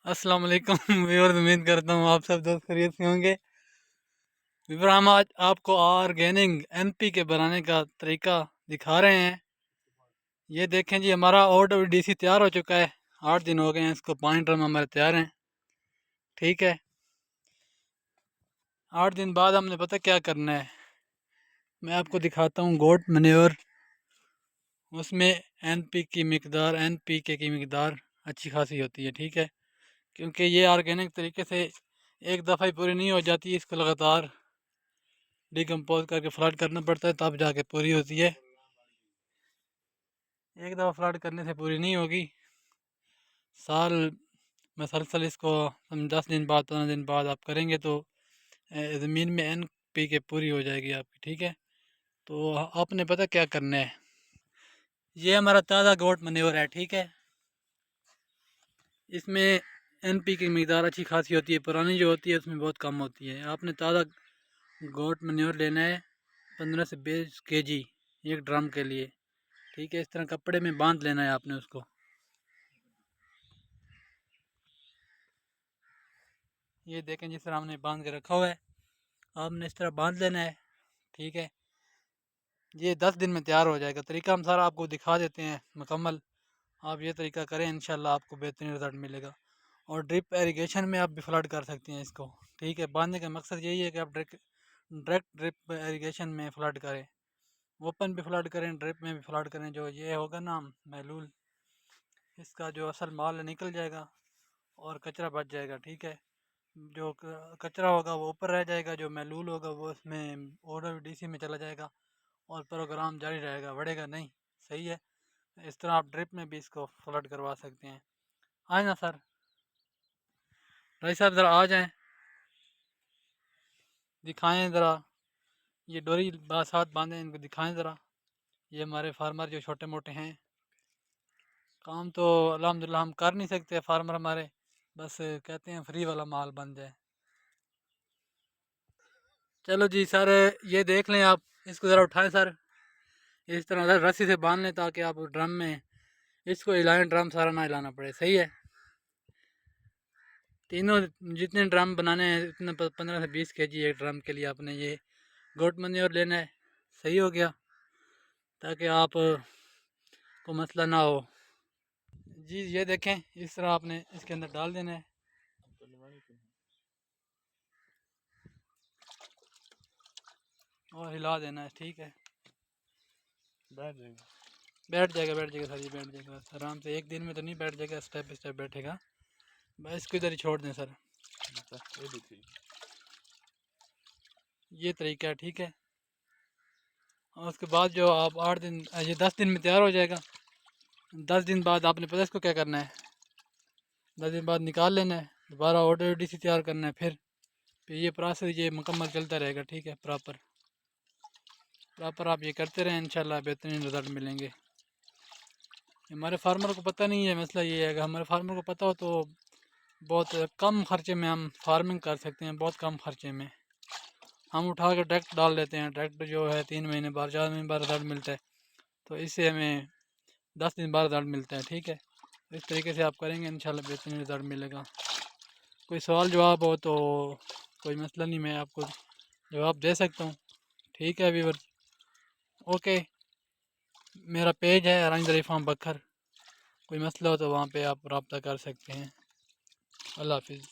अस्सलाम वालेकुम व्यूअर्स, उम्मीद करता हूँ आप सब दोस्त खैरियत से होंगे। व्यूअर, हम आज आपको ऑर्गेनिक एनपी के बनाने का तरीका दिखा रहे हैं। ये देखें जी, हमारा OWDC तैयार हो चुका है। 8 दिन हो गए हैं इसको, 5 ड्रम हमारे तैयार हैं। ठीक है, 8 दिन बाद हमने पता क्या करना है, मैं आपको दिखाता हूँ गोट मन्योर। उसमें एनपीके की मकदार अच्छी खासी होती है। ठीक है, क्योंकि ये ऑर्गेनिक तरीके से एक दफ़ा ही पूरी नहीं हो जाती, इसको लगातार डिकम्पोज करके फ्लड करना पड़ता है, तब जाके पूरी होती है। एक दफ़ा फ्लड करने से पूरी नहीं होगी। साल मसलसल इसको हम 10 दिन बाद 15 दिन बाद आप करेंगे तो ज़मीन में NPK पूरी हो जाएगी आपकी। ठीक है, तो आपने पता क्या करना है, ये हमारा ताज़ा गोट मन्योर है। ठीक है, इसमें NPK की मकदार अच्छी खासी होती है, पुरानी जो होती है उसमें बहुत कम होती है। आपने ताज़ा गोट मन्योर लेना है 15 से 20 kg एक ड्रम के लिए। ठीक है, इस तरह कपड़े में बांध लेना है आपने उसको। ये देखें, जिस तरह हमने बांध के रखा हुआ है, आपने इस तरह बांध लेना है। ठीक है, ये 10 दिन में तैयार हो जाएगा। तरीका हम सारा आपको दिखा देते हैं मुकम्मल। आप ये तरीका करें, इंशाल्लाह आपको बेहतरीन रिजल्ट मिलेगा। और ड्रिप एरीगेशन में आप भी फ्लड कर सकते हैं इसको। ठीक है, बांधने का मकसद यही है कि आप डायरेक्ट ड्रिप एरीगेशन में फ़्लड करें, ओपन भी फ्लड करें, ड्रिप में भी फ्लड करें। जो ये होगा ना महलूल, इसका जो असल माल है निकल जाएगा और कचरा बच जाएगा। ठीक है, जो कचरा होगा वो ऊपर रह जाएगा, जो महलूल होगा वो उसमें OWDC में चला जाएगा और प्रोग्राम जारी रहेगा, बढ़ेगा नहीं। सही है, इस तरह आप ड्रिप में भी इसको फ्लड करवा सकते हैं। आए ना सर, भाई साहब ज़रा आ जाएं, दिखाएं ज़रा। ये डोरी साथ बांधें, इनको दिखाएं ज़रा। ये हमारे फार्मर जो छोटे मोटे हैं, काम तो अल्हम्दुलिल्लाह हम कर नहीं सकते, फार्मर हमारे बस कहते हैं फ्री वाला माल बन जाए। चलो जी सर, ये देख लें आप, इसको ज़रा उठाएं सर, इस तरह से रस्सी से बांध लें ताकि आप ड्रम में इसको हिलाएं, ड्रम सारा ना हिलाना पड़े। सही है, तीनों जितने ड्रम बनाने हैं उतने 15 से 20 kg एक ड्रम के लिए आपने ये गोट मन्योर लेना है। सही हो गया, ताकि आप को मसला ना हो। जी ये देखें, इस तरह आपने इसके अंदर डाल देना है और हिला देना है। ठीक है, बैठ जाएगा सर, ये बैठ जाएगा आराम से। एक दिन में तो नहीं बैठ जाएगा, स्टेप बाई स्टेप बैठेगा। बस इसको इधर ही छोड़ दें सर, ये तरीका है। ठीक है, और उसके बाद जो आप 8 दिन, ये 10 दिन में तैयार हो जाएगा। 10 दिन बाद आपने पता इसको क्या करना है, 10 दिन बाद निकाल लेना है, दोबारा OWDC तैयार करना है। फिर ये प्रोसेस ये मुकम्मल चलता रहेगा। ठीक है, प्रॉपर आप ये करते रहें, इंशाल्लाह बेहतरीन रिज़ल्ट मिलेंगे। हमारे फार्मर को पता नहीं है, मसला ये है, अगर हमारे फार्मर को पता हो तो बहुत कम ख़र्चे में हम फार्मिंग कर सकते हैं। बहुत कम ख़र्चे में हम उठा कर डायरेक्ट डाल देते हैं। डायरेक्ट जो है 3 महीने बाद 4 महीने बाद रिज़ल्ट मिलता है, तो इससे हमें 10 दिन बाद रिज़ल्ट मिलता है। ठीक है, इस तरीके से आप करेंगे, इंशाल्लाह बेहतरीन रिज़ल्ट मिलेगा। कोई सवाल जवाब हो तो कोई मसला नहीं, मैं आपको जवाब दे सकता हूँ। ठीक है व्यूअर, ओके। मेरा पेज है अरंज दरी फार्म बखर, कोई मसला हो तो वहाँ पे आप रब्ता कर सकते हैं। अल्लाह हाफिज़।